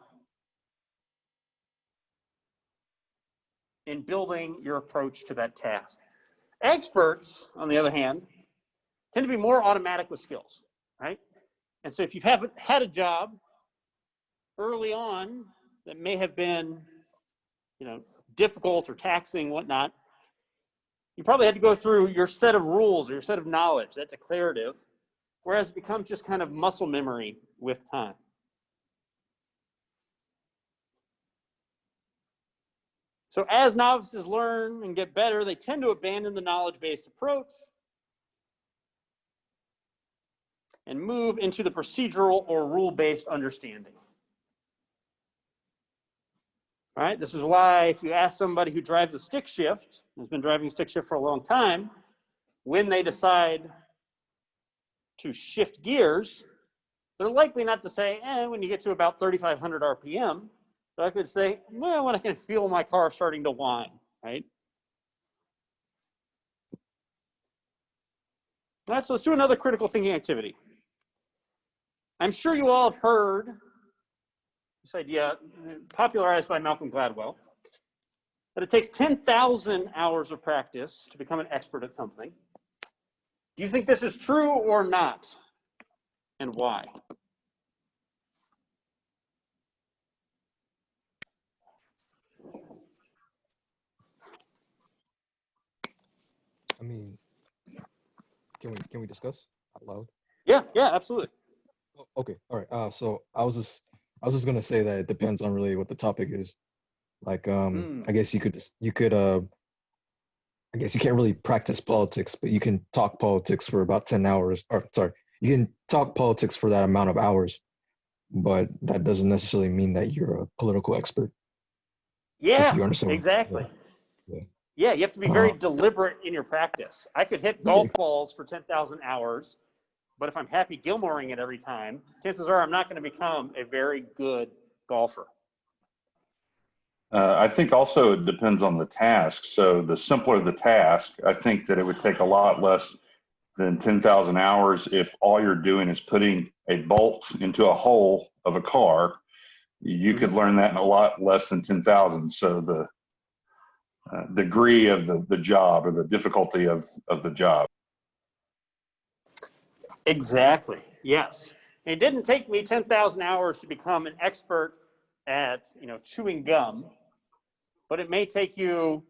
in building your approach to that task. Experts, on the other hand, tend to be more automatic with skills, right? And so if you haven't had a job early on that may have been, you know, difficult or taxing, whatnot, you probably had to go through your set of rules or your set of knowledge, that declarative, whereas it becomes just kind of muscle memory with time. So as novices learn and get better, they tend to abandon the knowledge-based approach and move into the procedural or rule-based understanding. All right, this is why if you ask somebody who drives a stick shift, has been driving a stick shift for a long time, when they decide to shift gears, they're likely not to say, when you get to about 3,500 RPM, they're likely to say, well, when I can feel my car starting to whine, right? All right, so let's do another critical thinking activity. I'm sure you all have heard this idea popularized by Malcolm Gladwell, that it takes 10,000 hours of practice to become an expert at something. Do you think this is true or not? And why? I mean, can we discuss out loud? Yeah, absolutely. Oh, okay, all right. So I was just gonna say that it depends on really what the topic is. Like, I guess you could I guess you can't really practice politics, but you can talk politics for about 10 hours. Or sorry, you can talk politics for that amount of hours, but that doesn't necessarily mean that you're a political expert. Yeah, If you understand. exactly. Yeah. Yeah, you have to be very deliberate in your practice. I could hit golf balls for 10,000 hours, but if I'm Happy Gilmoring it every time, chances are I'm not going to become a very good golfer. I think also it depends on the task. So the simpler the task, I think that it would take a lot less than 10,000 hours if all you're doing is putting a bolt into a hole of a car. You could learn that in a lot less than 10,000. So the degree of the job or the difficulty of the job. Exactly. Yes. It didn't take me 10,000 hours to become an expert at, chewing gum, but it may take you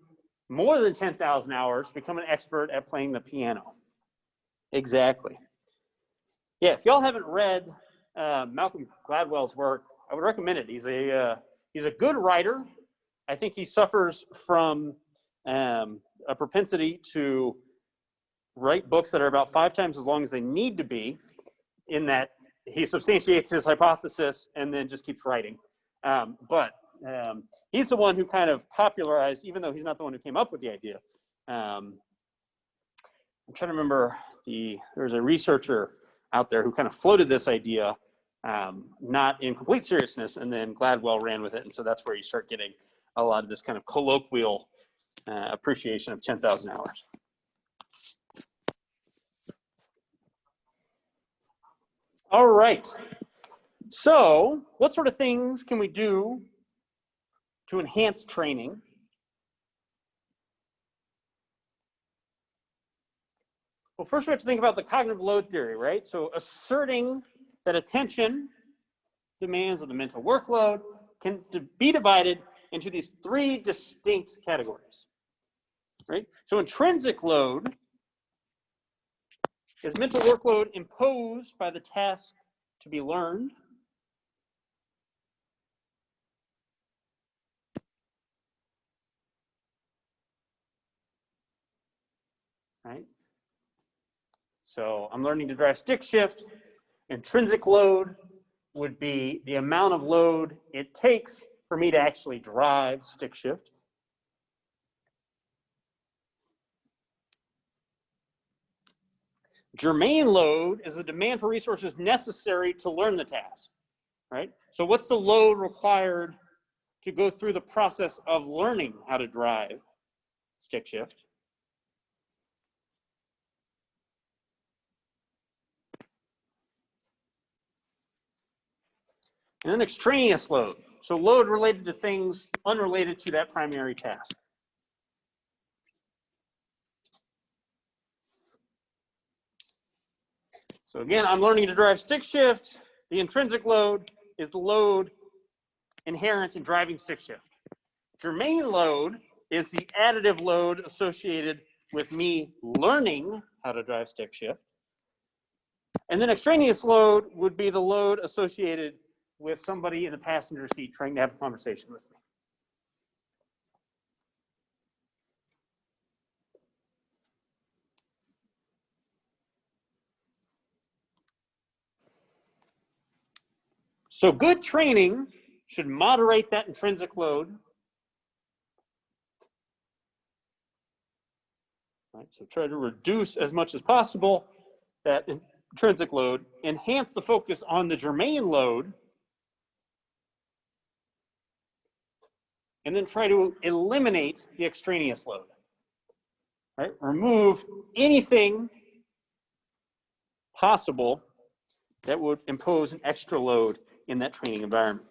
more than 10,000 hours to become an expert at playing the piano. Exactly. Yeah, if y'all haven't read Malcolm Gladwell's work, I would recommend it. He's a good writer. I think he suffers from a propensity to write books that are about 5 times as long as they need to be, in that he substantiates his hypothesis and then just keeps writing. But he's the one who kind of popularized, even though he's not the one who came up with the idea. I'm trying to remember, there's a researcher out there who kind of floated this idea, not in complete seriousness, and then Gladwell ran with it. And so that's where you start getting a lot of this kind of colloquial appreciation of 10,000 hours. All right. So what sort of things can we do to enhance training? Well, first we have to think about the cognitive load theory, right? So asserting that attention demands of the mental workload can be divided into these 3 distinct categories, right? So intrinsic load is mental workload imposed by the task to be learned. Right? So I'm learning to drive stick shift. Intrinsic load would be the amount of load it takes for me to actually drive stick shift. Germane load is the demand for resources necessary to learn the task, right? So what's the load required to go through the process of learning how to drive stick shift? And then extraneous load. So load related to things unrelated to that primary task. So again, I'm learning to drive stick shift. The intrinsic load is the load inherent in driving stick shift. Germane load is the additive load associated with me learning how to drive stick shift. And then extraneous load would be the load associated with somebody in the passenger seat trying to have a conversation with me. So good training should moderate that intrinsic load. Right, so try to reduce as much as possible that intrinsic load, enhance the focus on the germane load, and then try to eliminate the extraneous load. Right? Remove anything possible that would impose an extra load in that training environment.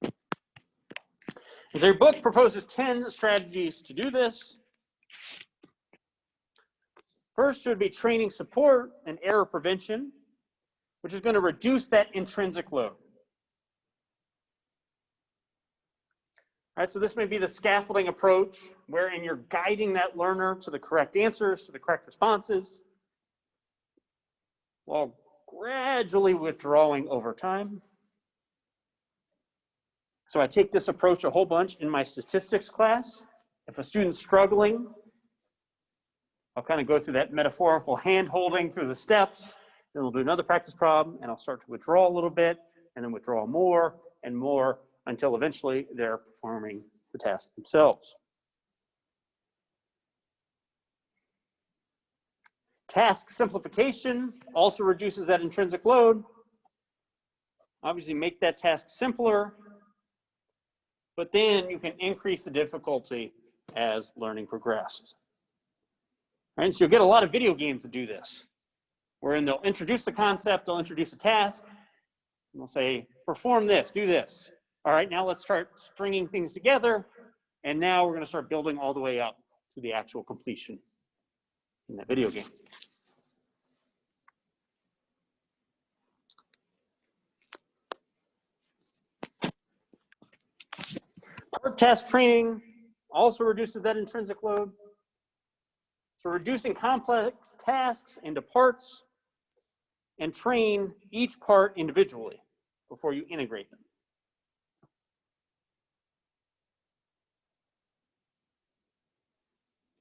And so your book proposes 10 strategies to do this. First would be training support and error prevention, which is going to reduce that intrinsic load. All right, so this may be the scaffolding approach, wherein you're guiding that learner to the correct answers, to the correct responses, while gradually withdrawing over time. So I take this approach a whole bunch in my statistics class. If a student's struggling, I'll kind of go through that metaphorical hand-holding through the steps, then we'll do another practice problem, and I'll start to withdraw a little bit, and then withdraw more and more, until eventually they're performing the task themselves. Task simplification also reduces that intrinsic load. Obviously, make that task simpler, but then you can increase the difficulty as learning progresses. Right? So you'll get a lot of video games that do this, wherein they'll introduce the concept, they'll introduce a task, and they'll say, perform this, do this. All right, now let's start stringing things together, and now we're going to start building all the way up to the actual completion in that video game. Part task training also reduces that intrinsic load. So reducing complex tasks into parts and train each part individually before you integrate them.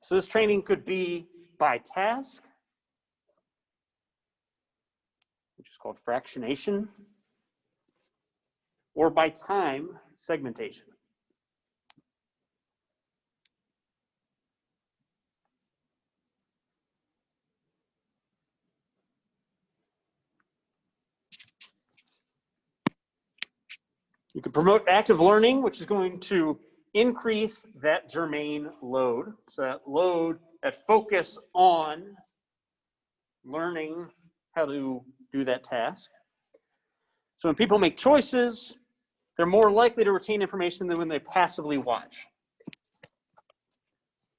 So this training could be by task, which is called fractionation, or by time, segmentation. You can promote active learning, which is going to increase that germane load. So that load, that focus on learning how to do that task. So when people make choices, they're more likely to retain information than when they passively watch.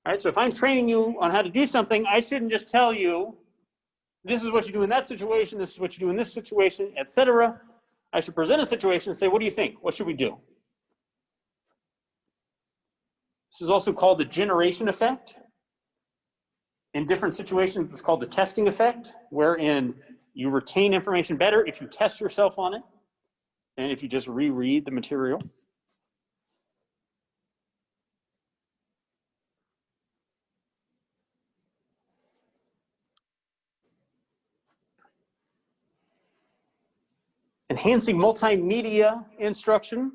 All right, so if I'm training you on how to do something, I shouldn't just tell you, this is what you do in that situation, this is what you do in this situation, etc. I should present a situation and say, what do you think? What should we do? This is also called the generation effect. In different situations, it's called the testing effect, wherein you retain information better if you test yourself on it and if you just reread the material. Enhancing multimedia instruction.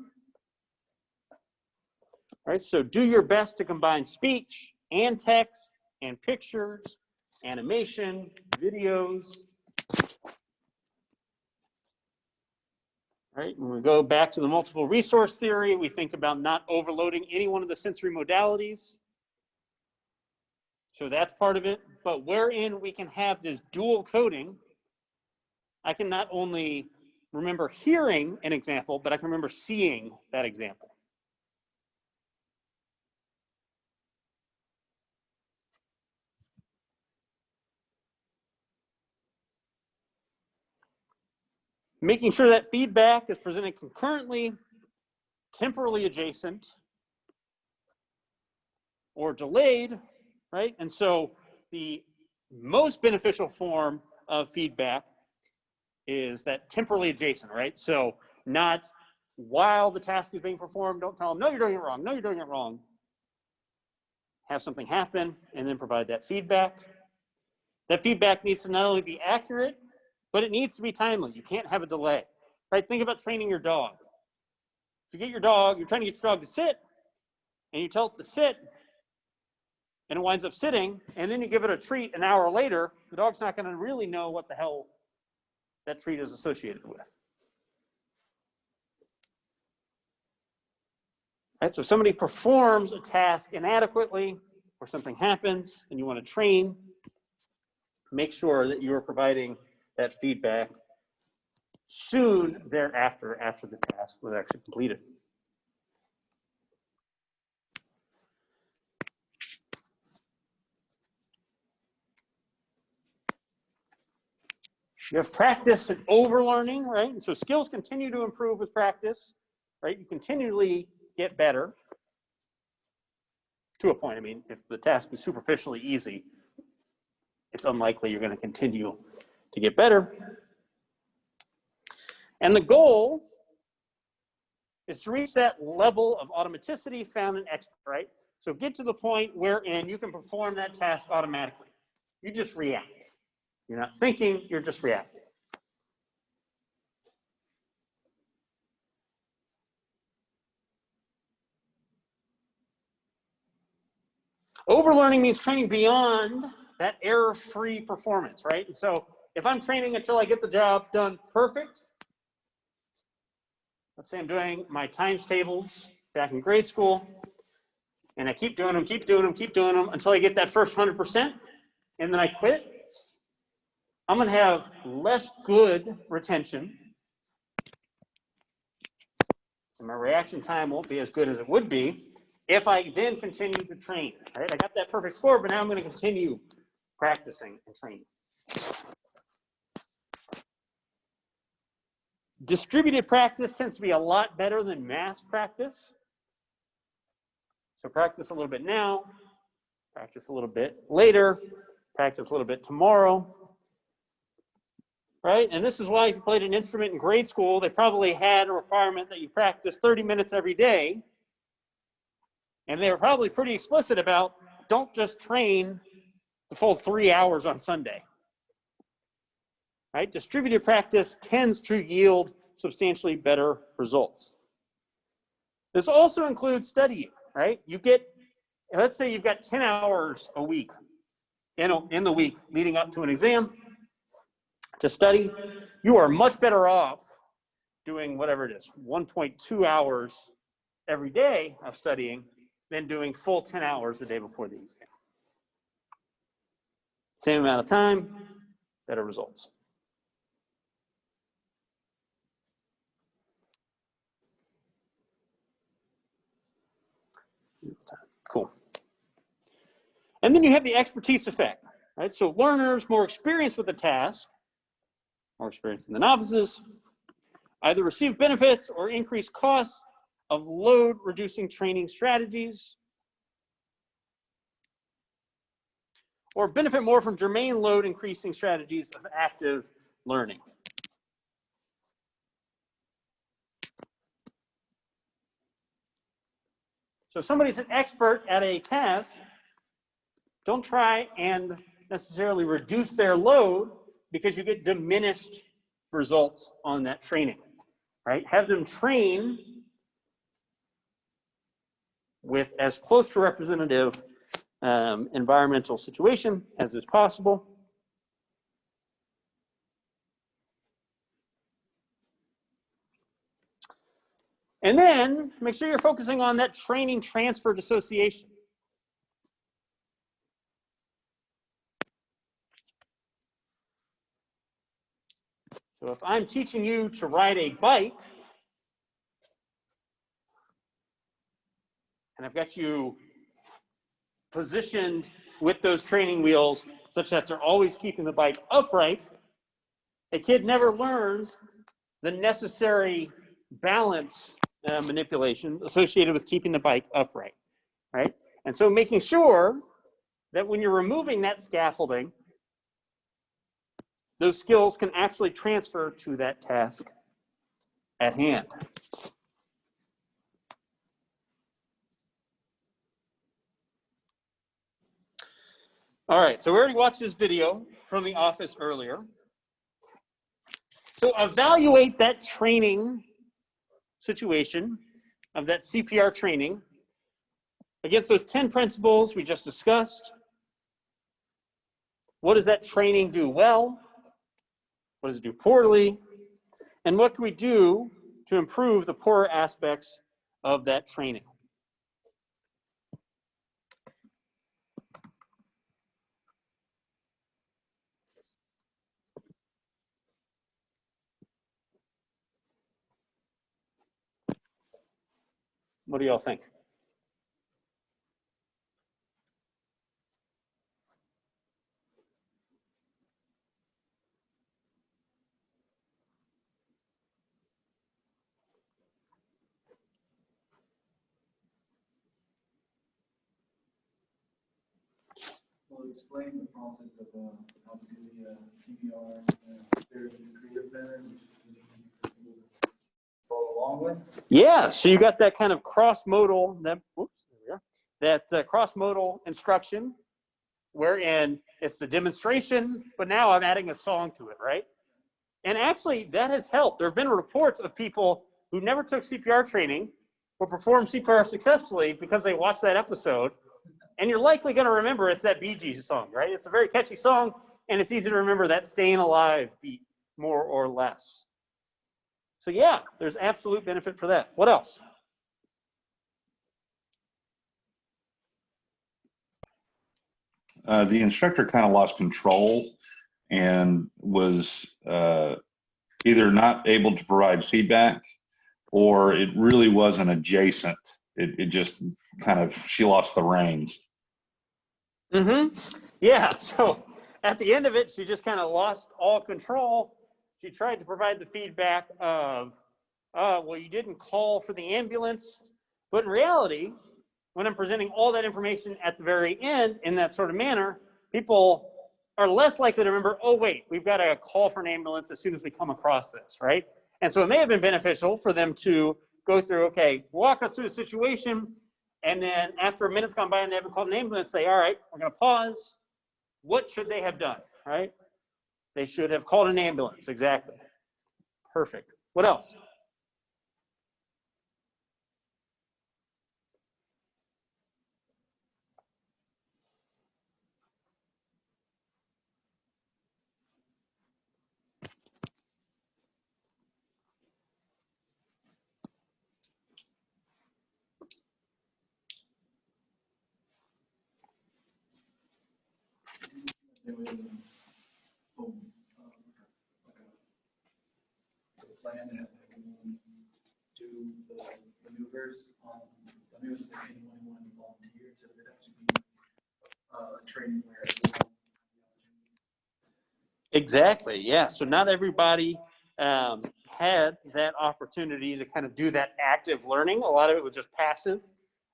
All right, so do your best to combine speech and text and pictures, animation, videos. All right, when we go back to the multiple resource theory, we think about not overloading any one of the sensory modalities. So that's part of it, but wherein we can have this dual coding, I can not only remember hearing an example, but I can remember seeing that example. Making sure that feedback is presented concurrently, temporally adjacent, or delayed, right? And so the most beneficial form of feedback is that temporally adjacent, right? So not while the task is being performed, don't tell them, no, you're doing it wrong, no, you're doing it wrong. Have something happen and then provide that feedback. That feedback needs to not only be accurate, but it needs to be timely. You can't have a delay, right? Think about training your dog. If you get your dog, you're trying to get your dog to sit, and you tell it to sit, and it winds up sitting, and then you give it a treat an hour later, the dog's not going to really know what the hell that treat is associated with. Right? So if somebody performs a task inadequately, or something happens, and you want to train, make sure that you are providing that feedback soon thereafter, after the task was actually completed. You have practice and overlearning, right? And so skills continue to improve with practice, right? You continually get better to a point. I mean, if the task is superficially easy, it's unlikely you're going to continue to get better. And the goal is to reach that level of automaticity found in expert, right? So get to the point wherein you can perform that task automatically. You just react. You're not thinking, you're just reacting. Overlearning means training beyond that error-free performance, right? And so if I'm training until I get the job done perfect, let's say I'm doing my times tables back in grade school, and I keep doing them until I get that first 100%, and then I quit, I'm going to have less good retention, and my reaction time won't be as good as it would be if I then continue to train. Right? I got that perfect score, but now I'm going to continue practicing and training. Distributed practice tends to be a lot better than mass practice. So practice a little bit now, practice a little bit later, practice a little bit tomorrow. Right? And this is why if you played an instrument in grade school, they probably had a requirement that you practice 30 minutes every day. And they were probably pretty explicit about don't just train the full 3 hours on Sunday. Right? Distributed practice tends to yield substantially better results. This also includes studying, right? You get, let's say you've got 10 hours a week in the week leading up to an exam to study. You are much better off doing whatever it is, 1.2 hours every day of studying than doing full 10 hours the day before the exam. Same amount of time, better results. Cool. And then you have the expertise effect, right? So learners more experienced with the task, more experienced than the novices, either receive benefits or increased costs of load reducing training strategies, or benefit more from germane load increasing strategies of active learning. So if somebody's an expert at a task, don't try and necessarily reduce their load because you get diminished results on that training, right? Have them train with as close to representative environmental situation as is possible. And then make sure you're focusing on that training transfer dissociation. So if I'm teaching you to ride a bike, and I've got you positioned with those training wheels such that they're always keeping the bike upright, a kid never learns the necessary balance manipulation associated with keeping the bike upright, right? And so making sure that when you're removing that scaffolding, those skills can actually transfer to that task at hand. All right, so we already watched this video from the office earlier. So evaluate that training situation of that CPR training against those 10 principles we just discussed. What does that training do well? What does it do poorly? And what can we do to improve the poorer aspects of that training? What do y'all think? Well, explain the process of how to do the CPR very creative manner, which people follow along with. Yeah, so you got that kind of cross-modal, that cross-modal instruction, wherein it's the demonstration, but now I'm adding a song to it, right? And actually, that has helped. There have been reports of people who never took CPR training but performed CPR successfully because they watched that episode. And you're likely going to remember it's that Bee Gees song, right? It's a very catchy song, and it's easy to remember that staying alive beat, more or less. So yeah, there's absolute benefit for that. What else? the instructor kind of lost control and was either not able to provide feedback, or it really wasn't adjacent. It just kind of, she lost the reins. Yeah, so at the end of it, she just kind of lost all control. She tried to provide the feedback of, well, you didn't call for the ambulance. But in reality, when I'm presenting all that information at the very end in that sort of manner, people are less likely to remember, oh, wait, we've got to call for an ambulance as soon as we come across this, right? And so it may have been beneficial for them to go through, okay, walk us through the situation, and then after a minute's gone by and they haven't called an ambulance, say, all right, we're going to pause. What should they have done, right? They should have called an ambulance, exactly. Perfect. What else? There was a plan to have everyone do the maneuvers. I mean, it was like anyone who wanted to volunteer, so there'd actually be a training where everyone. Exactly, yeah. So not everybody had that opportunity to kind of do that active learning. A lot of it was just passive.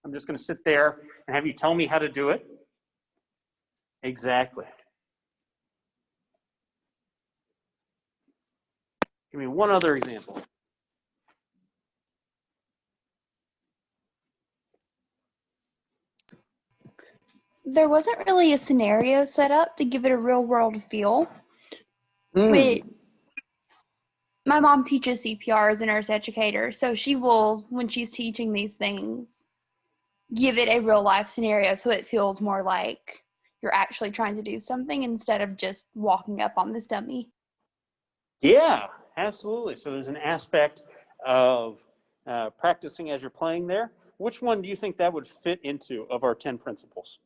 I'm just going to sit there and have you tell me how to do it. Exactly. Give me one other example. There wasn't really a scenario set up to give it a real world feel. Which my mom teaches CPR as a nurse educator, so she will, when she's teaching these things, give it a real life scenario so it feels more like you're actually trying to do something instead of just walking up on this dummy. Yeah, absolutely. So there's an aspect of practicing as you're playing there. Which one do you think that would fit into of our 10 principles?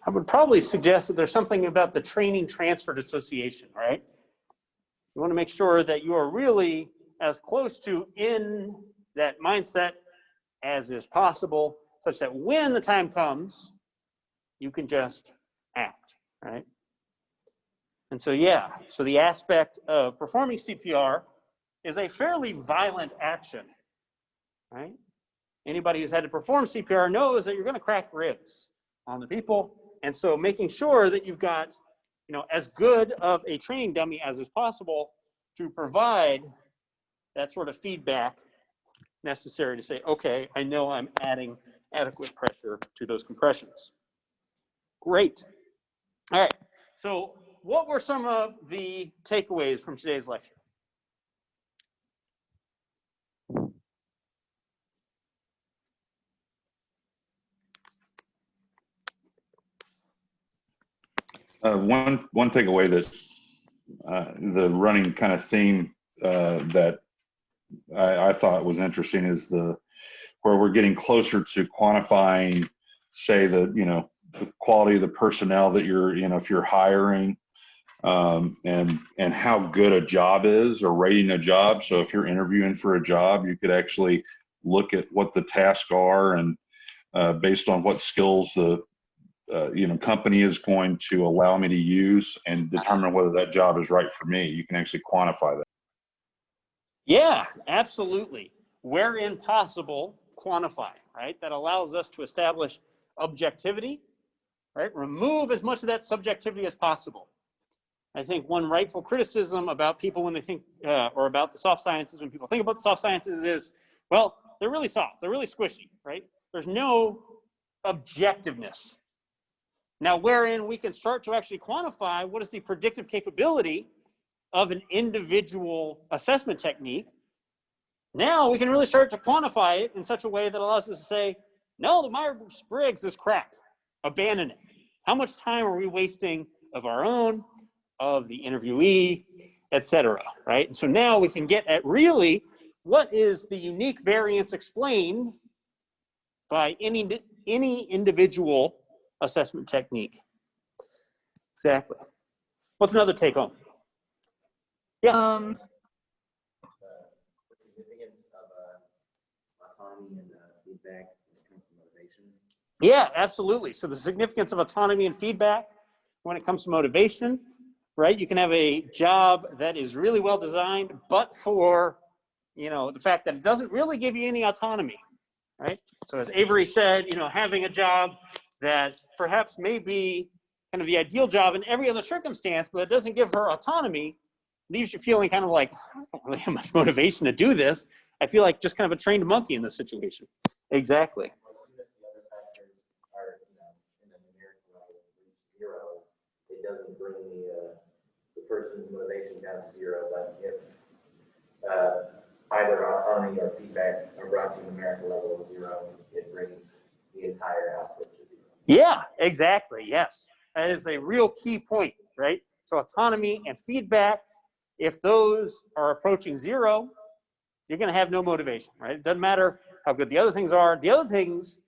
I would probably suggest that there's something about the training transfer dissociation, right? You want to make sure that you are really as close to in that mindset as is possible, such that when the time comes, you can just act, right? And so, yeah, so the aspect of performing CPR is a fairly violent action, right? Anybody who's had to perform CPR knows that you're going to crack ribs on the people. And so making sure that you've got, as good of a training dummy as is possible to provide that sort of feedback necessary to say, okay, I know I'm adding adequate pressure to those compressions. Great. All right. So what were some of the takeaways from today's lecture? One takeaway that the running kind of theme that I thought was interesting is where we're getting closer to quantifying, say, the quality of the personnel that you're, if you're hiring, and how good a job is, or rating a job. So if you're interviewing for a job, you could actually look at what the tasks are, and based on what skills the company is going to allow me to use, and determine whether that job is right for me. You can actually quantify that. Yeah, absolutely. Wherein possible, quantify, right? That allows us to establish objectivity, right? Remove as much of that subjectivity as possible. I think one rightful criticism about people when they think, or about the soft sciences, when people think about the soft sciences is, well, they're really soft, they're really squishy, right? There's no objectiveness Now, wherein we can start to actually quantify what is the predictive capability of an individual assessment technique. Now we can really start to quantify it in such a way that allows us to say, no, the Myers-Briggs is crap. Abandon it. How much time are we wasting of our own, of the interviewee, etc., right? And so now we can get at really what is the unique variance explained by any individual assessment technique. Exactly. What's another take home? Yeah. The significance of autonomy and feedback when it comes to motivation. Yeah, absolutely. So the significance of autonomy and feedback when it comes to motivation, right? You can have a job that is really well designed, but for, you know, the fact that it doesn't really give you any autonomy, right? So as Avery said, you know, having a job that perhaps may be kind of the ideal job in every other circumstance, but it doesn't give her autonomy, leaves you feeling kind of like, I don't really have much motivation to do this. I feel like just kind of a trained monkey in this situation. Exactly. It doesn't bring the person's motivation down to zero, but if either autonomy or feedback are brought to a numerical level of zero, it brings the entire output to zero. Yeah, exactly. Yes. That is a real key point, right? So autonomy and feedback, if those are approaching zero, you're going to have no motivation, right? It doesn't matter how good the other things are. The other things,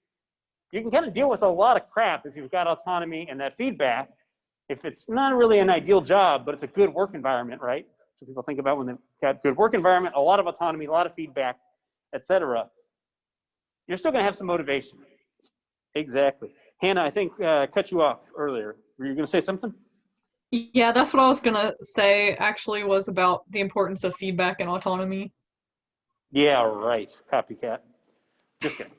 you can kind of deal with a lot of crap if you've got autonomy and that feedback. If it's not really an ideal job, but it's a good work environment, right? So people think about when they've got good work environment, a lot of autonomy, a lot of feedback, etc. You're still going to have some motivation. Exactly. Hannah, I think cut you off earlier. Were you going to say something? Yeah, that's what I was gonna say actually, was about the importance of feedback and autonomy. Yeah, right. Copycat. Just kidding.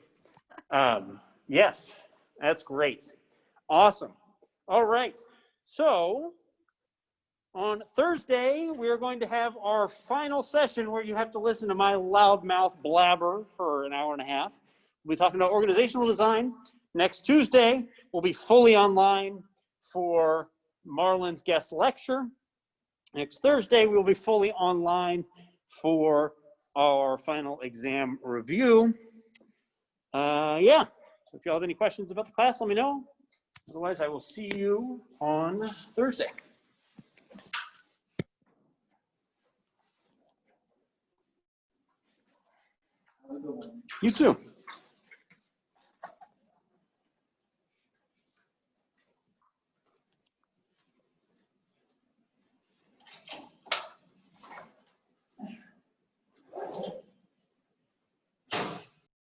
Yes, that's great. Awesome. All right. So on Thursday, we are going to have our final session where you have to listen to my loudmouth blabber for an hour and a half. We'll be talking about organizational design. Next Tuesday, we'll be fully online for Marlon's guest lecture. Next Thursday, we'll be fully online for our final exam review. Yeah, so if you all have any questions about the class, let me know. Otherwise, I will see you on Thursday. You too.